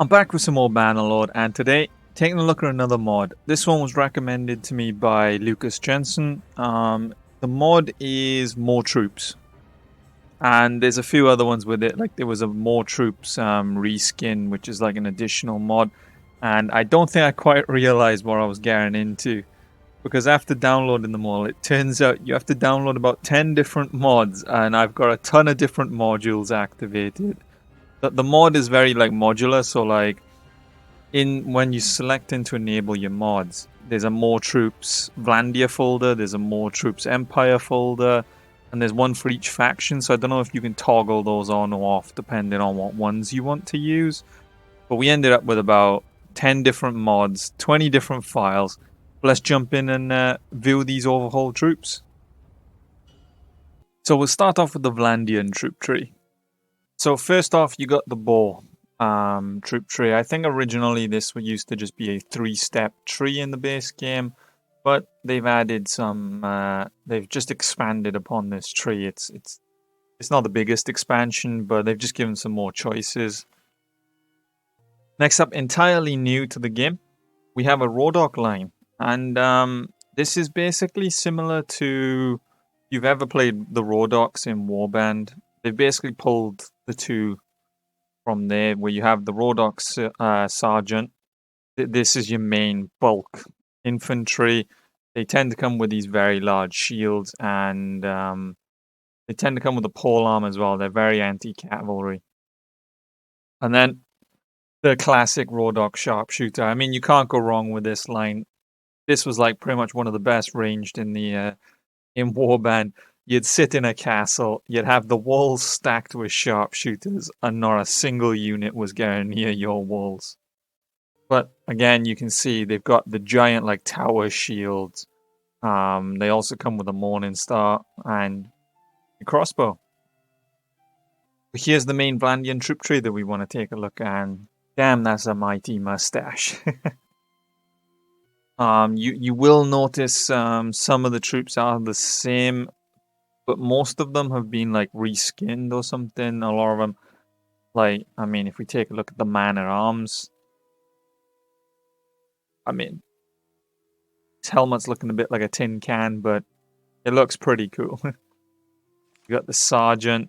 I'm back with some more Bannerlord, and today, taking a look at another mod. This one was recommended to me by Lucas Jensen. The mod is More Troops, and there's a few other ones with it. Like there was a More Troops reskin, which is like an additional mod, and I don't think I quite realized what I was getting into. Because after downloading them all, it turns out you have to download about 10 different mods, and I've got a ton of different modules activated. The mod is very like modular, so like when you select to enable your mods, there's a More Troops Blandian folder, there's a More Troops Empire folder, and there's one for each faction. So I don't know if you can toggle those on or off depending on what ones you want to use. But we ended up with about 10 different mods, 20 different files. Let's jump in and view these overhaul troops. So we'll start off with the Blandian troop tree. So first off, you got the boar troop tree. I think originally this used to just be a 3-step tree in the base game, but they've added some. They've just expanded upon this tree. It's not the biggest expansion, but they've just given some more choices. Next up, entirely new to the game, we have a Dock line, and this is basically similar to if you've ever played the Docks in Warband. They've basically pulled the two from there, where you have the Docks sergeant. This is your main bulk infantry. They tend to come with these very large shields, and they tend to come with a pole arm as well. They're very anti-cavalry. And then the classic Dock Sharpshooter. I mean, you can't go wrong with this line. This was like pretty much one of the best ranged in the in Warband. You'd sit in a castle, you'd have the walls stacked with sharpshooters, and not a single unit was going near your walls. But again, you can see they've got the giant like tower shields. They also come with a Morning Star and a crossbow. But here's the main Blandian troop tree that we want to take a look at. And damn, that's a mighty mustache. You will notice some of the troops are the same, but most of them have been like reskinned or something. A lot of them, like, I mean, if we take a look at the man at arms, I mean, his helmet's looking a bit like a tin can, but it looks pretty cool. You got the sergeant,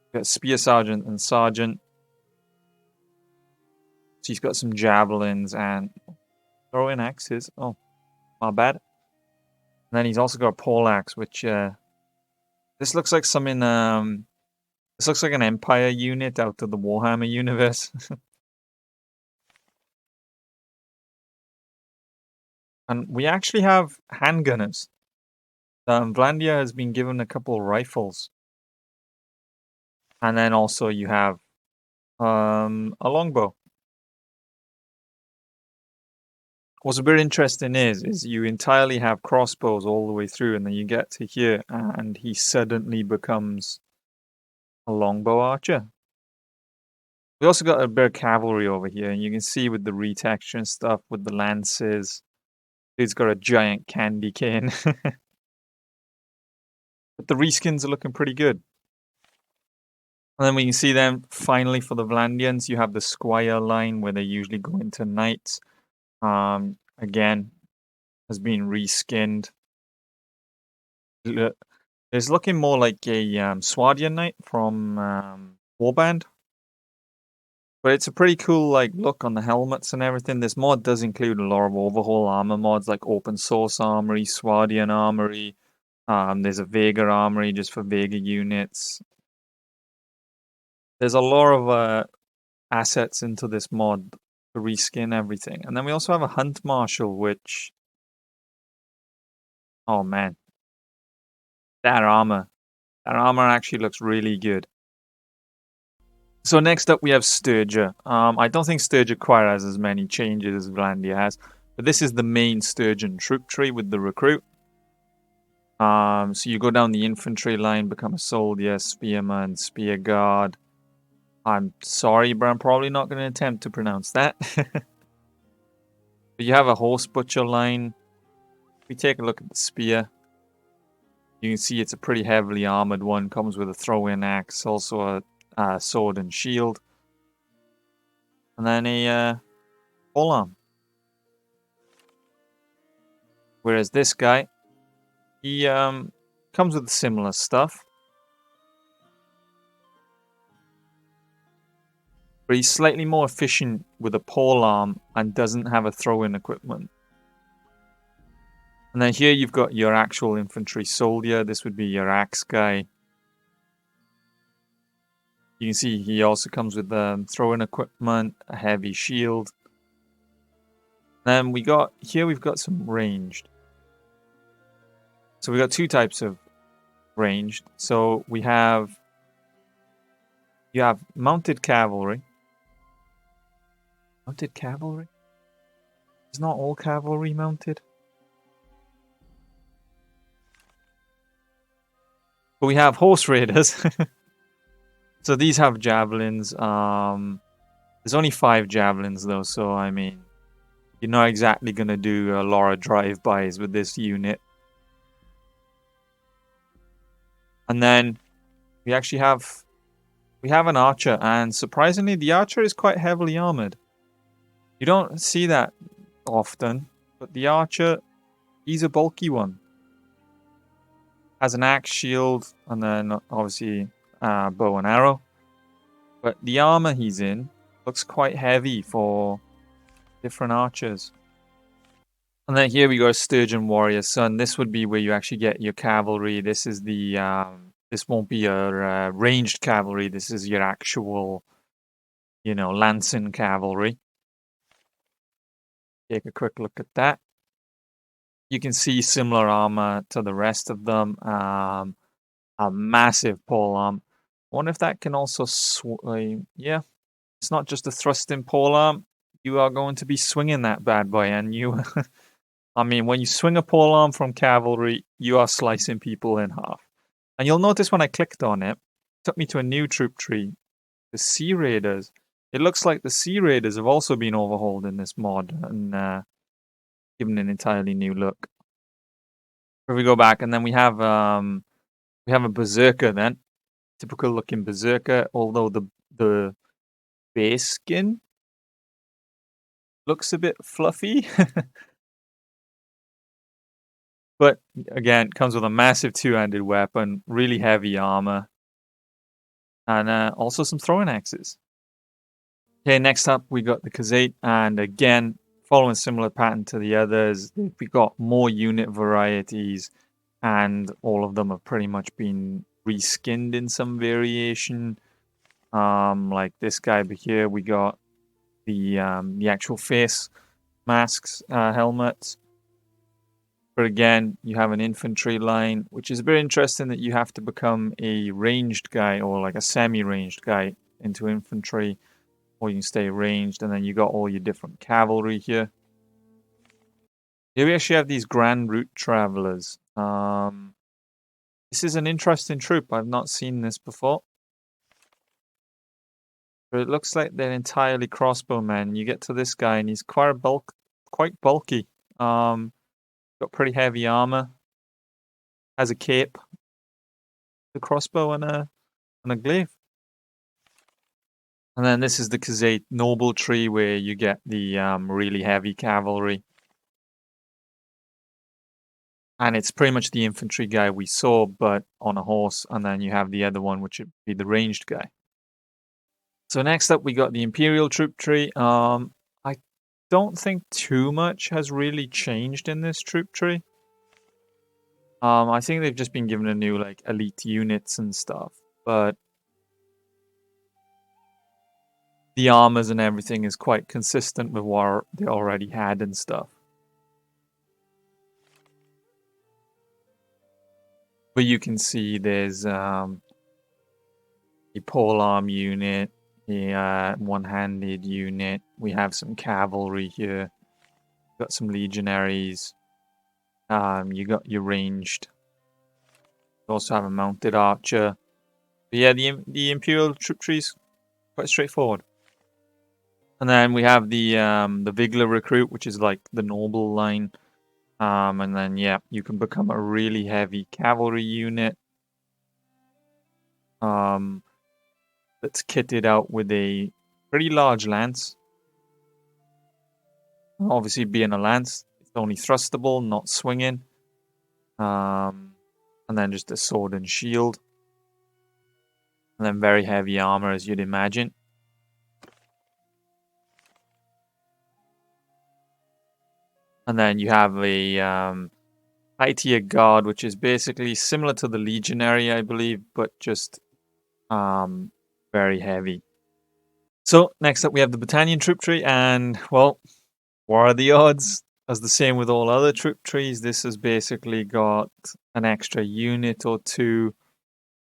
you got spear sergeant and sergeant. So he's got some javelins and throwing axes. Oh, my bad. And then he's also got a pole axe, which this looks like something. This looks like an Empire unit out of the Warhammer universe. And we actually have handgunners. Blandian has been given a couple of rifles. And then also you have a longbow. What's a bit interesting is you entirely have crossbows all the way through, and then you get to here, and he suddenly becomes a longbow archer. We also got a bit of cavalry over here, and you can see with the retexture and stuff, with the lances. He's got a giant candy cane. But the reskins are looking pretty good. And then we can see them finally for the Blandians. You have the Squire line where they usually go into knights. Again, has been reskinned. It's looking more like a Swardian knight from Warband. But it's a pretty cool like look on the helmets and everything. This mod does include a lot of overhaul armor mods like open source armory, Swardian armory. There's a Vega armory just for Vega units. There's a lot of assets into this mod to reskin everything. And then we also have a Hunt Marshal, which... Oh man. That armor actually looks really good. So next up we have Sturger. I don't think Sturger quite has as many changes as Blandian has, but this is the main Sturgeon troop tree with the recruit. So you go down the infantry line, become a soldier, spearman, spear guard. I'm sorry, but I'm probably not going to attempt to pronounce that. But you have a horse butcher line. If we take a look at the spear, you can see it's a pretty heavily armored one. Comes with a throw-in axe, also a sword and shield. and then a polearm. Whereas this guy, he comes with similar stuff, but he's slightly more efficient with a polearm and doesn't have a throw-in equipment. And then here you've got your actual infantry soldier. This would be your axe guy. You can see he also comes with throw-in equipment, a heavy shield. Then we've got some ranged. So we got two types of ranged. So you have mounted cavalry. Mounted cavalry? Is not all cavalry mounted? But we have horse raiders. So these have javelins. There's only 5 javelins though, so I mean, you're not exactly gonna do a lot of drive-bys with this unit. And then we actually have an archer, and surprisingly, the archer is quite heavily armored. You don't see that often, but the archer, he's a bulky one. Has an axe, shield, and then obviously bow and arrow. But the armor he's in looks quite heavy for different archers. And then here we go, Sturgeon Warrior Son. This would be where you actually get your cavalry. This is the this won't be your ranged cavalry. This is your actual, Lancing cavalry. Take a quick look at that. You can see similar armor to the rest of them. A massive polearm. I wonder if that can also yeah, it's not just a thrusting polearm. You are going to be swinging that bad boy, and you, I mean, when you swing a polearm from cavalry, you are slicing people in half. And you'll notice when I clicked on it, it took me to a new troop tree, the Sea Raiders. It looks like the Sea Raiders have also been overhauled in this mod and given an entirely new look. Here we go back, and then we have a berserker then. Typical looking berserker, although the base skin looks a bit fluffy. But again, comes with a massive 2-handed weapon, really heavy armor, and also some throwing axes. Okay, next up we got the Kazette, and again, following a similar pattern to the others, we got more unit varieties, and all of them have pretty much been reskinned in some variation. Like this guy over here, we got the actual face masks, helmets. But again, you have an infantry line, which is very interesting that you have to become a ranged guy or like a semi-ranged guy into infantry, or you can stay ranged, and then you got all your different cavalry here. Here we actually have these Grand Route Travelers. This is an interesting troop. I've not seen this before. But it looks like they're entirely crossbowmen. You get to this guy, and he's quite bulky. Got pretty heavy armor. Has a cape, a crossbow, and a glaive. And then this is the Kazette Noble Tree, where you get the really heavy cavalry. And it's pretty much the infantry guy we saw, but on a horse. And then you have the other one, which would be the ranged guy. So next up, we got the Imperial troop tree. I don't think too much has really changed in this troop tree. I think they've just been given a new like elite units and stuff, but the armors and everything is quite consistent with what they already had and stuff. But you can see there's a polearm unit, a one-handed unit. We have some cavalry here. Got some legionaries. You got your ranged. You also have a mounted archer. But yeah, the Imperial troop tree's quite straightforward. And then we have the Vigla recruit, which is like the noble line. And then yeah, you can become a really heavy cavalry unit. That's kitted out with a pretty large lance. Obviously, being a lance, it's only thrustable, not swinging. And then just a sword and shield. And then very heavy armor, as you'd imagine. And then you have a high tier guard, which is basically similar to the legionary, I believe, but just very heavy. So next up we have the battalion troop tree, and well, what are the odds? As the same with all other troop trees, this has basically got an extra unit or two,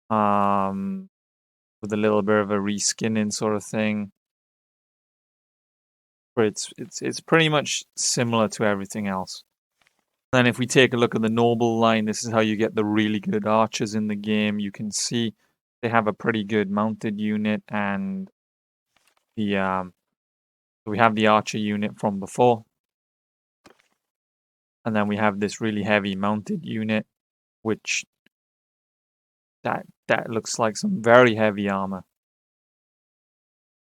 with a little bit of a reskinning sort of thing. But it's pretty much similar to everything else. Then if we take a look at the noble line, this is how you get the really good archers in the game. You can see they have a pretty good mounted unit, and the we have the archer unit from before. And then we have this really heavy mounted unit, which that looks like some very heavy armor.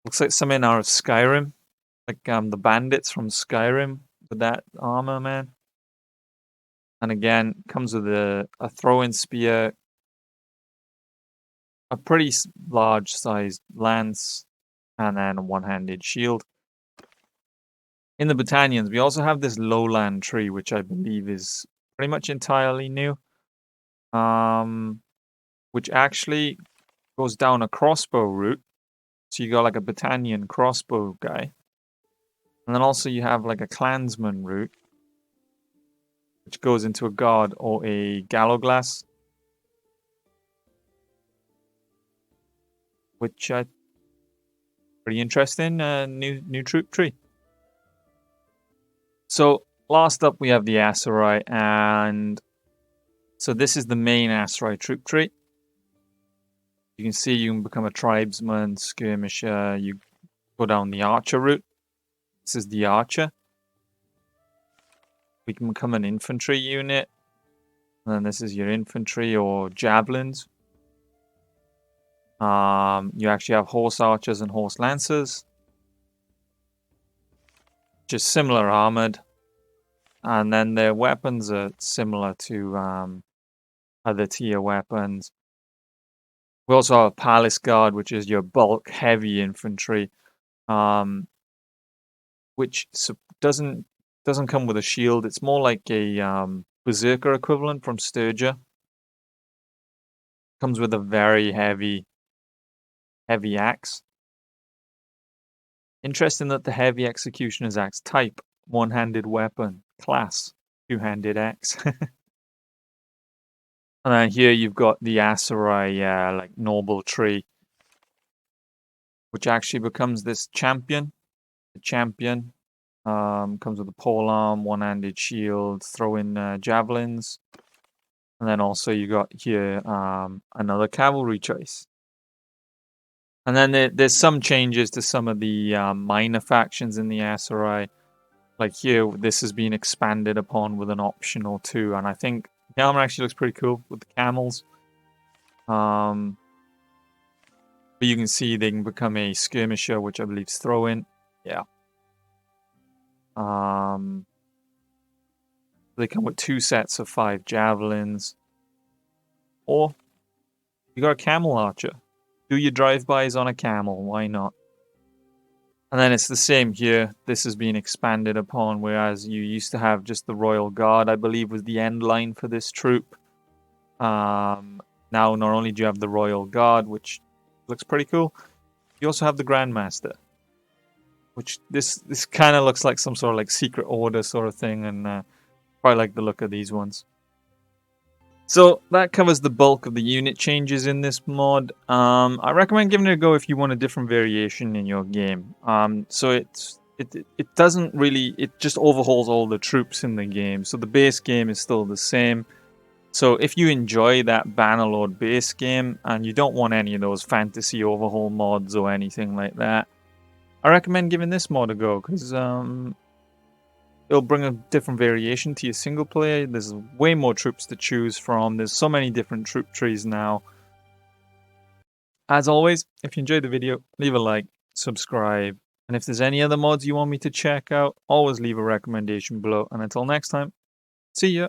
Looks like something out of Skyrim, like the bandits from Skyrim with that armor, man. And again, comes with a throwing spear, a pretty large sized lance, and then a one-handed shield. In the battalions, we also have this lowland tree, which I believe is pretty much entirely new. Which actually goes down a crossbow route. So you got like a battalion crossbow guy. And then also you have like a clansman route, which goes into a guard or a gallowglass. Which pretty interesting new troop tree. So last up we have the Aserai, and so this is the main Aserai troop tree. You can see you can become a tribesman, skirmisher, you go down the archer route. This is the archer. We can become an infantry unit. And then this is your infantry or javelins. You actually have horse archers and horse lancers. Just similar armored. And then their weapons are similar to other tier weapons. We also have a Palace Guard, which is your bulk heavy infantry, which doesn't come with a shield. It's more like a Berserker equivalent from Sturgia. Comes with a very heavy axe. Interesting that the heavy executioner's axe type, one-handed weapon, class, two-handed axe. And then here you've got the Aserai, like noble tree, which actually becomes this champion. The champion comes with a polearm, one-handed shield, throwing javelins, and then also you got here another cavalry choice. And then there's some changes to some of the minor factions in the Aserai. Like here, this has been expanded upon with an optional too, and I think the armor actually looks pretty cool with the camels. But you can see they can become a skirmisher, which I believe is throw-in. Yeah. They come with 2 sets of 5 javelins. Or you got a camel archer. Do your drive-bys on a camel, why not? And then it's the same here. This has been expanded upon, whereas you used to have just the Royal Guard, I believe, was the end line for this troop. Now, not only do you have the Royal Guard, which looks pretty cool, you also have the Grandmaster, which this kind of looks like some sort of like secret order sort of thing, and quite like the look of these ones. So that covers the bulk of the unit changes in this mod. I recommend giving it a go if you want a different variation in your game. So it doesn't really, it just overhauls all the troops in the game. So the base game is still the same. So if you enjoy that Bannerlord base game and you don't want any of those fantasy overhaul mods or anything like that, I recommend giving this mod a go, because it'll bring a different variation to your single player. There's way more troops to choose from. There's so many different troop trees now. As always, if you enjoyed the video, leave a like, subscribe, And if there's any other mods you want me to check out, always leave a recommendation below. And until next time, see ya!